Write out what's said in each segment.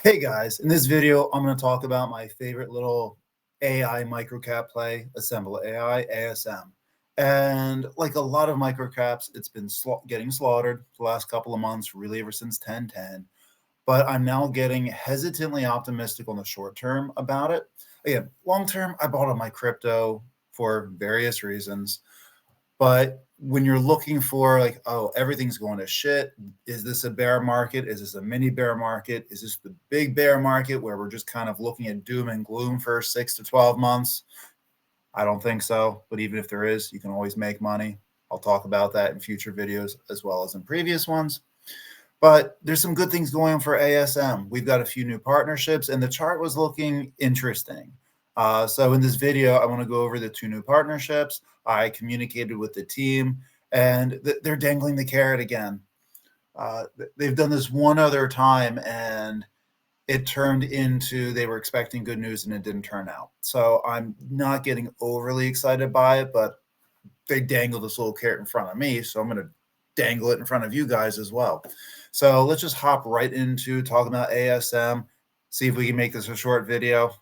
Hey guys, in this video, I'm going to talk about my favorite little AI microcap play, Assemble AI, ASM. And like a lot of microcaps, it's been getting slaughtered the last couple of months, really ever since 1010. But I'm now getting hesitantly optimistic on the short term about it. Again, long term, I bought on my crypto for various reasons. But when you're looking for like, oh, everything's going to shit, is this a bear market? Is this a mini bear market? Is this the big bear market where we're just kind of looking at doom and gloom for 6 to 12 months? I don't think so. But even if there is, you can always make money. I'll talk about that in future videos as well as in previous ones. But there's some good things going on for ASM. We've got a few new partnerships, and the chart was looking interesting. So in this video, I want to go over the two new partnerships. I communicated with the team, and they're dangling the carrot again. They've done this one other time, and it turned into they were expecting good news, and it didn't turn out. So I'm not getting overly excited by it, but they dangle this little carrot in front of me, so I'm going to dangle it in front of you guys as well. So let's just hop right into talking about ASM, see if we can make this a short video.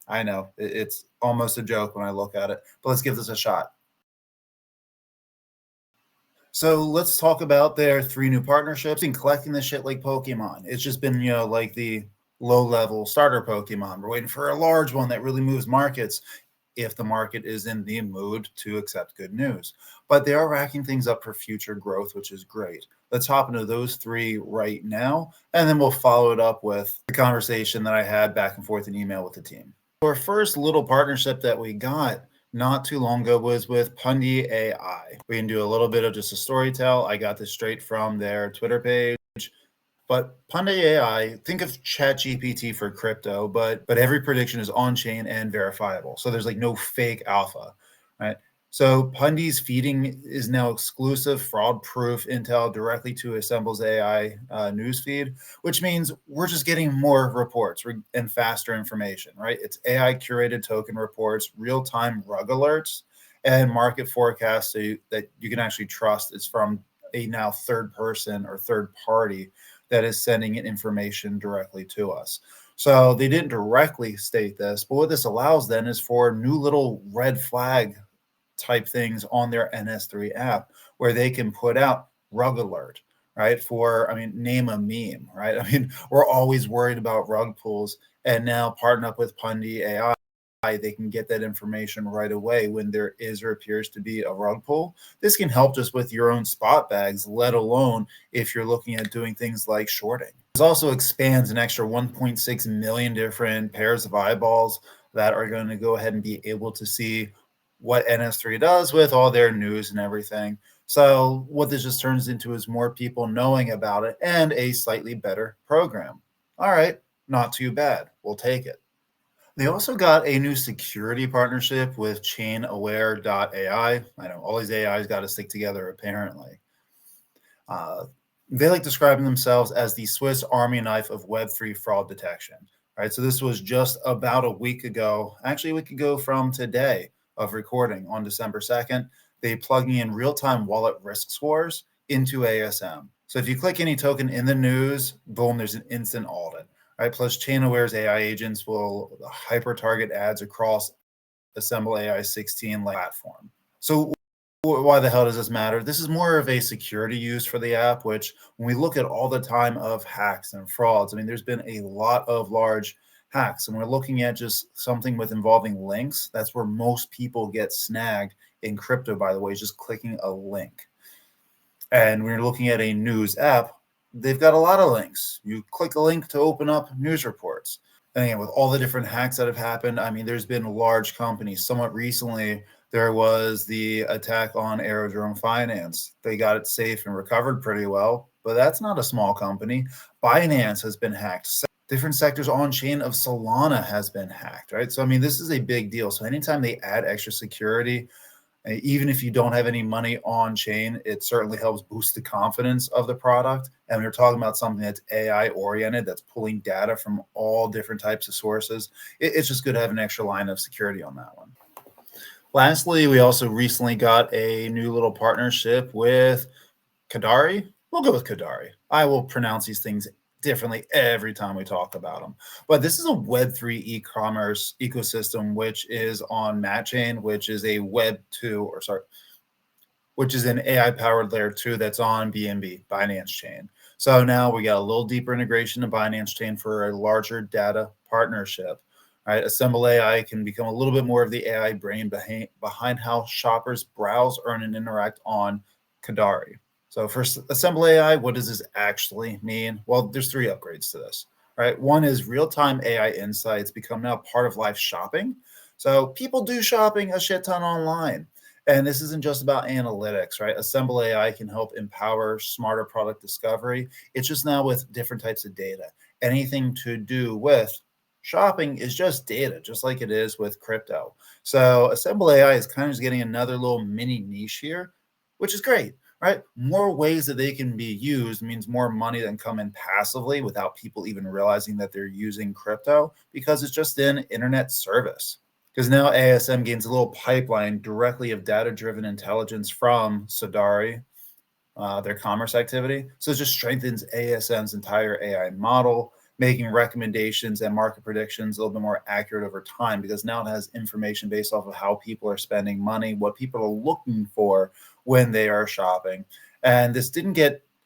I know it's almost a joke when I look at it, but let's give this a shot. So let's talk about their three new partnerships and collecting this shit like Pokemon. It's just been, like the low-level starter Pokemon. We're waiting for a large one that really moves markets if the market is in the mood to accept good news. But they are racking things up for future growth, which is great. Let's hop into those three right now, and then we'll follow it up with the conversation that I had back and forth in email with the team. Our first little partnership that we got not too long ago was with Pundy AI. We can do a little bit of just a story tell. I got this straight from their Twitter page. But Pundy AI, think of ChatGPT for crypto, but every prediction is on-chain and verifiable. So there's like no fake alpha, right? So Pundy's feeding is now exclusive, fraud-proof intel directly to Assemble's AI newsfeed, which means we're just getting more reports and faster information, right? It's AI-curated token reports, real-time rug alerts, and market forecasts that you can actually trust is from a now third person or third party that is sending in information directly to us. So they didn't directly state this, but what this allows then is for new little red flag type things on their NS3 app where they can put out rug alert, right? Name a meme, right? We're always worried about rug pulls, and now partner up with Pundy AI, they can get that information right away when there is or appears to be a rug pull. This can help just with your own spot bags, let alone if you're looking at doing things like shorting. This also expands an extra 1.6 million different pairs of eyeballs that are going to go ahead and be able to see what NS3 does with all their news and everything. So what this just turns into is more people knowing about it and a slightly better program. All right, not too bad. We'll take it. They also got a new security partnership with chainaware.ai. I know all these AIs got to stick together, apparently. They like describing themselves as the Swiss Army knife of Web3 fraud detection. Right, so this was just about a week ago, actually a week ago from today of recording on December 2nd. They plugging in real-time wallet risk scores into ASM. So if you click any token in the news, boom, there's an instant audit. Right, plus ChainAware's AI agents will hyper-target ads across Assemble AI 16 platform. So why the hell does this matter? This is more of a security use for the app, which when we look at all the time of hacks and frauds, there's been a lot of large hacks, and we're looking at just something with involving links. That's where most people get snagged in crypto, by the way, is just clicking a link. And when you're looking at a news app, they've got a lot of links. You click a link to open up news reports. And again, with all the different hacks that have happened, there's been large companies. Somewhat recently, there was the attack on Aero Finance. They got it safe and recovered pretty well, but that's not a small company. Binance has been hacked. Different sectors on chain of Solana has been hacked, right? So, this is a big deal. So anytime they add extra security, even if you don't have any money on chain, it certainly helps boost the confidence of the product. And when you're talking about something that's AI oriented, that's pulling data from all different types of sources, it's just good to have an extra line of security on that one. Lastly, we also recently got a new little partnership with Kadari. We'll go with Kadari. I will pronounce these things differently every time we talk about them. But this is a Web3 e-commerce ecosystem, which is on Matchain, which is a Web2, or sorry, which is an AI-powered layer 2 that's on BNB, Binance Chain. So now we got a little deeper integration to Binance Chain for a larger data partnership. Right? Assemble AI can become a little bit more of the AI brain behind how shoppers browse, earn, and interact on Kadari. So for Assemble AI, what does this actually mean? Well, there's three upgrades to this. Right? One is real-time AI insights become now part of live shopping. So people do shopping a shit ton online. And this isn't just about analytics, right? Assemble AI can help empower smarter product discovery. It's just now with different types of data. Anything to do with shopping is just data, just like it is with crypto. So Assemble AI is kind of just getting another little mini niche here, which is great, right? More ways that they can be used means more money than come in passively without people even realizing that they're using crypto, because it's just an internet service. Because now ASM gains a little pipeline directly of data-driven intelligence from Sadari, their commerce activity. So it just strengthens ASM's entire AI model, making recommendations and market predictions a little bit more accurate over time, because now it has information based off of how people are spending money, what people are looking for when they are shopping. And this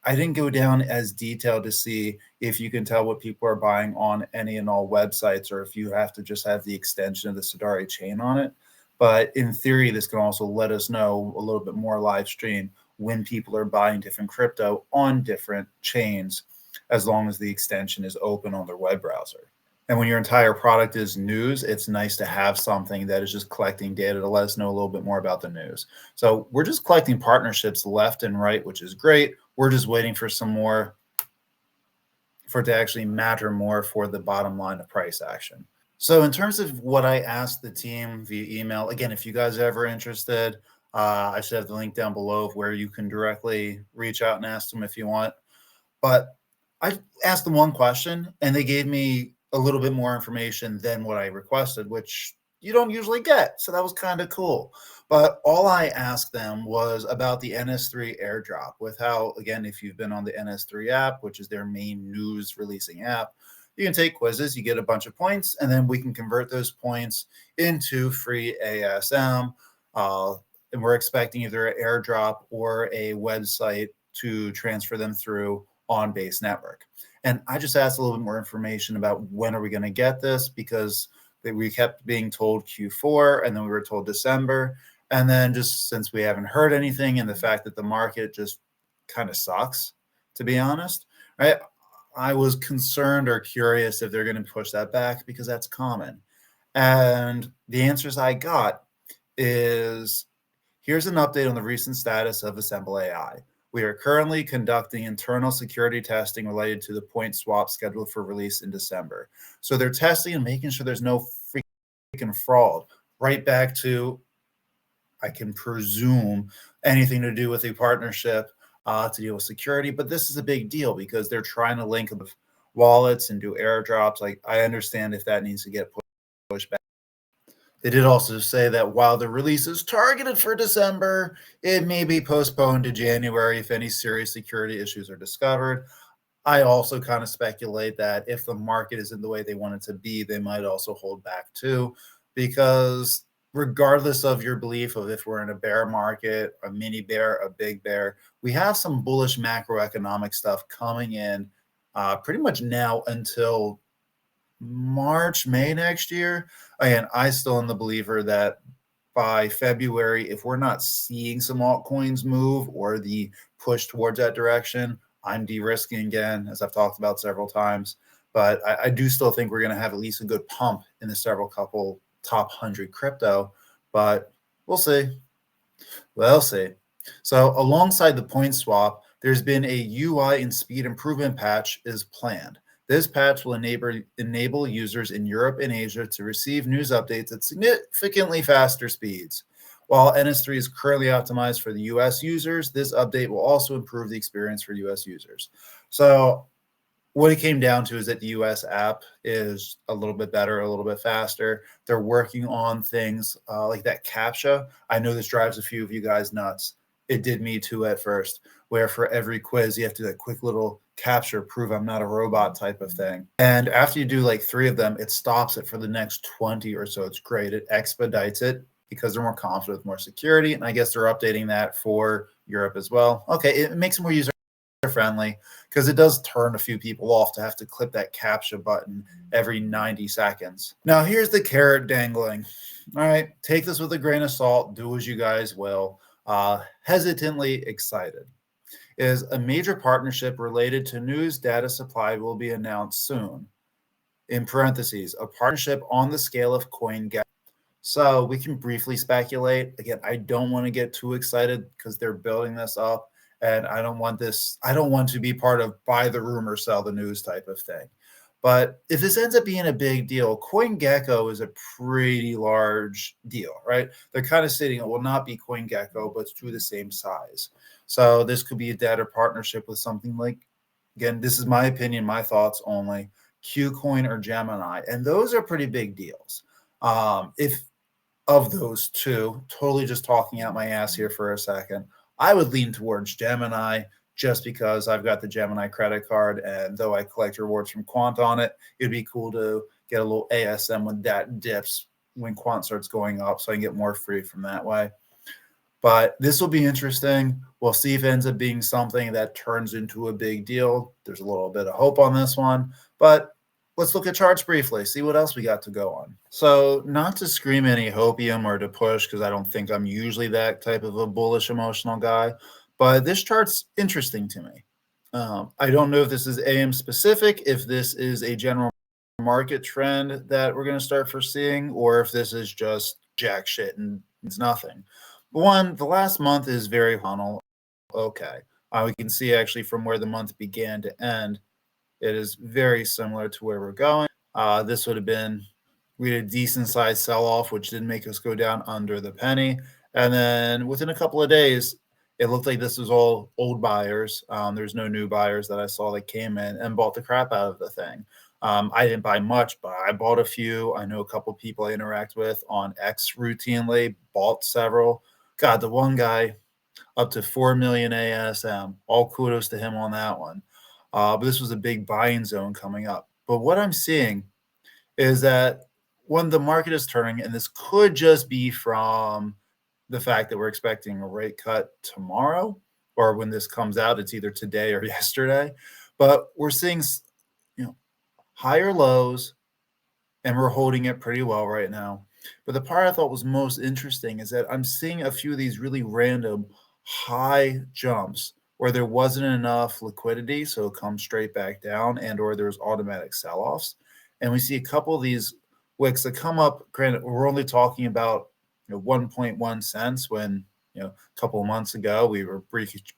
I didn't go down as detailed to see if you can tell what people are buying on any and all websites, or if you have to just have the extension of the Sadari chain on it. But in theory, this can also let us know a little bit more live stream when people are buying different crypto on different chains, as long as the extension is open on their web browser. And when your entire product is news, it's nice to have something that is just collecting data to let us know a little bit more about the news. So we're just collecting partnerships left and right, which is great. We're just waiting for some more, for it to actually matter more for the bottom line of price action. So in terms of what I asked the team via email, again, if you guys are ever interested, I should have the link down below of where you can directly reach out and ask them if you want. But I asked them one question, and they gave me a little bit more information than what I requested, which you don't usually get. So that was kind of cool. But all I asked them was about the NS3 airdrop, with how, again, if you've been on the NS3 app, which is their main news releasing app, you can take quizzes, you get a bunch of points, and then we can convert those points into free ASM. And we're expecting either an airdrop or a website to transfer them through on base network. And I just asked a little bit more information about when are we going to get this, because we kept being told Q4, and then we were told December. And then just since we haven't heard anything, and the fact that the market just kind of sucks, to be honest, right? I was concerned or curious if they're going to push that back, because that's common. And the answers I got is, here's an update on the recent status of Assemble AI. We are currently conducting internal security testing related to the point swap scheduled for release in December. So they're testing and making sure there's no freaking fraud. Right back to, I can presume, anything to do with a partnership to deal with security. But this is a big deal because they're trying to link with wallets and do airdrops. Like, I understand if that needs to get pushed back. They did also say that while the release is targeted for December, it may be postponed to January if any serious security issues are discovered. I also kind of speculate that if the market isn't the way they want it to be, they might also hold back too, because regardless of your belief of if we're in a bear market, a mini bear, a big bear, we have some bullish macroeconomic stuff coming in pretty much now until March, May next year. Again, I still am the believer that by February, if we're not seeing some altcoins move or the push towards that direction, I'm de-risking again, as I've talked about several times. But I do still think we're going to have at least a good pump in the several couple top 100 crypto. But we'll see. We'll see. So alongside the point swap, there's been a UI and speed improvement patch is planned. This patch will enable users in Europe and Asia to receive news updates at significantly faster speeds. While NS3 is currently optimized for the US users, this update will also improve the experience for US users. So what it came down to is that the US app is a little bit better, a little bit faster. They're working on things like that CAPTCHA. I know this drives a few of you guys nuts. It did me too at first, where for every quiz, you have to do that quick little capture, prove I'm not a robot type of thing. And after you do like 3 of them, it stops it for the next 20 or so. It's great. It expedites it because they're more confident with more security. And I guess they're updating that for Europe as well. Okay, it makes it more user friendly because it does turn a few people off to have to click that captcha button every 90 seconds. Now here's the carrot dangling. All right, take this with a grain of salt, do as you guys will. Hesitantly excited is a major partnership related to news data supply will be announced soon. In parentheses, a partnership on the scale of CoinGecko. So we can briefly speculate. Again, I don't want to get too excited because they're building this up. And I don't want to be part of buy the rumor, sell the news type of thing. But if this ends up being a big deal, CoinGecko is a pretty large deal, right? They're kind of stating it will not be CoinGecko, but it's to the same size. So this could be a data partnership with something like, again, this is my opinion, my thoughts only, Qcoin or Gemini. And those are pretty big deals. If of those two, totally just talking out my ass here for a second, I would lean towards Gemini just because I've got the Gemini credit card. And though I collect rewards from Quant on it, it'd be cool to get a little ASM when that dips, when Quant starts going up, so I can get more free from that way. But this will be interesting. We'll see if it ends up being something that turns into a big deal. There's a little bit of hope on this one, but let's look at charts briefly, see what else we got to go on. So not to scream any hopium or to push, because I don't think I'm usually that type of a bullish emotional guy, but this chart's interesting to me. I don't know if this is AM specific, if this is a general market trend that we're going to start foreseeing, or if this is just jack shit and it's nothing. One, the last month is very funnel. Okay. We can see actually from where the month began to end, it is very similar to where we're going. This would have been, we had a decent sized sell off, which didn't make us go down under the penny. And then within a couple of days, it looked like this was all old buyers. There's no new buyers that I saw that came in and bought the crap out of the thing. I didn't buy much, but I bought a few. I know a couple of people I interact with on X routinely, bought several. God, the one guy up to 4 million ASM. All kudos to him on that one. But this was a big buying zone coming up. But what I'm seeing is that when the market is turning, and this could just be from the fact that we're expecting a rate cut tomorrow, or when this comes out, it's either today or yesterday. But we're seeing, higher lows, and we're holding it pretty well right now. But the part I thought was most interesting is that I'm seeing a few of these really random high jumps where there wasn't enough liquidity, so it comes straight back down, and or there's automatic sell-offs. And we see a couple of these wicks that come up. Granted, we're only talking about 1.1 cents when a couple of months ago we were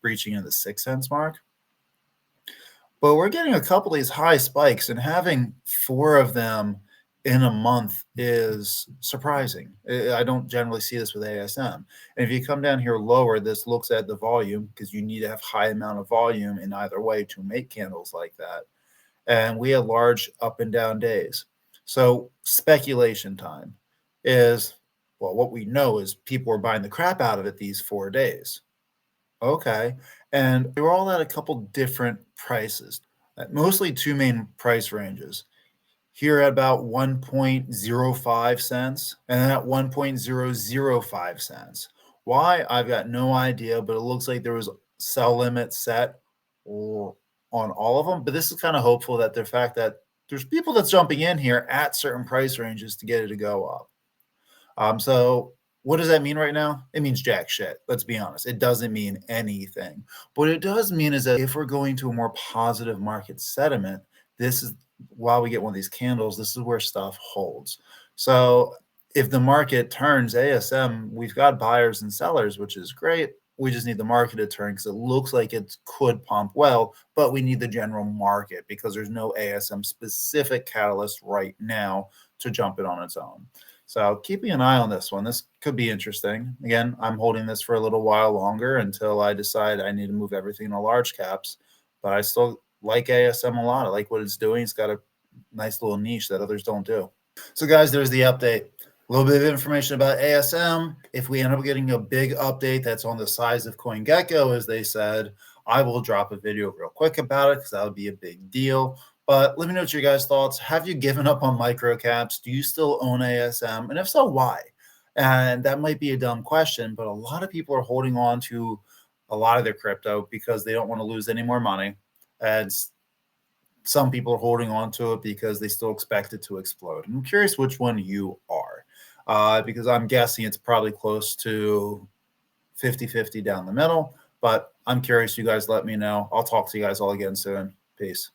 breaching into the 6 cents mark. But we're getting a couple of these high spikes, and having 4 of them in a month is surprising. I don't generally see this with ASM. And if you come down here lower, this looks at the volume, because you need to have high amount of volume in either way to make candles like that. And we had large up and down days. So speculation time is, well, what we know is people were buying the crap out of it these 4 days. Okay. And they were all at a couple different prices, mostly 2 main price ranges. Here at about 1.05 cents and then at 1.005 cents. Why? I've got no idea, but it looks like there was sell limit set on all of them. But this is kind of hopeful that the fact that there's people that's jumping in here at certain price ranges to get it to go up. So what does that mean right now? It means jack shit. Let's be honest. It doesn't mean anything. What it does mean is that if we're going to a more positive market sentiment, this is while we get one of these candles, this is where stuff holds. So if the market turns ASM, we've got buyers and sellers, which is great. We just need the market to turn because it looks like it could pump well, but we need the general market because there's no ASM specific catalyst right now to jump it on its own. So keeping an eye on this one. This could be interesting. Again, I'm holding this for a little while longer until I decide I need to move everything to large caps, but I still like ASM a lot. I like what it's doing. It's got a nice little niche that others don't do. So guys, there's the update. A little bit of information about ASM. If we end up getting a big update that's on the size of CoinGecko, as they said, I will drop a video real quick about it because that would be a big deal. But let me know what your guys' thoughts. Have you given up on microcaps? Do you still own ASM? And if so, why? And that might be a dumb question, but a lot of people are holding on to a lot of their crypto because they don't want to lose any more money. And some people are holding on to it because they still expect it to explode. I'm curious which one you are, because I'm guessing it's probably close to 50-50 down the middle. But I'm curious. You guys let me know. I'll talk to you guys all again soon. Peace.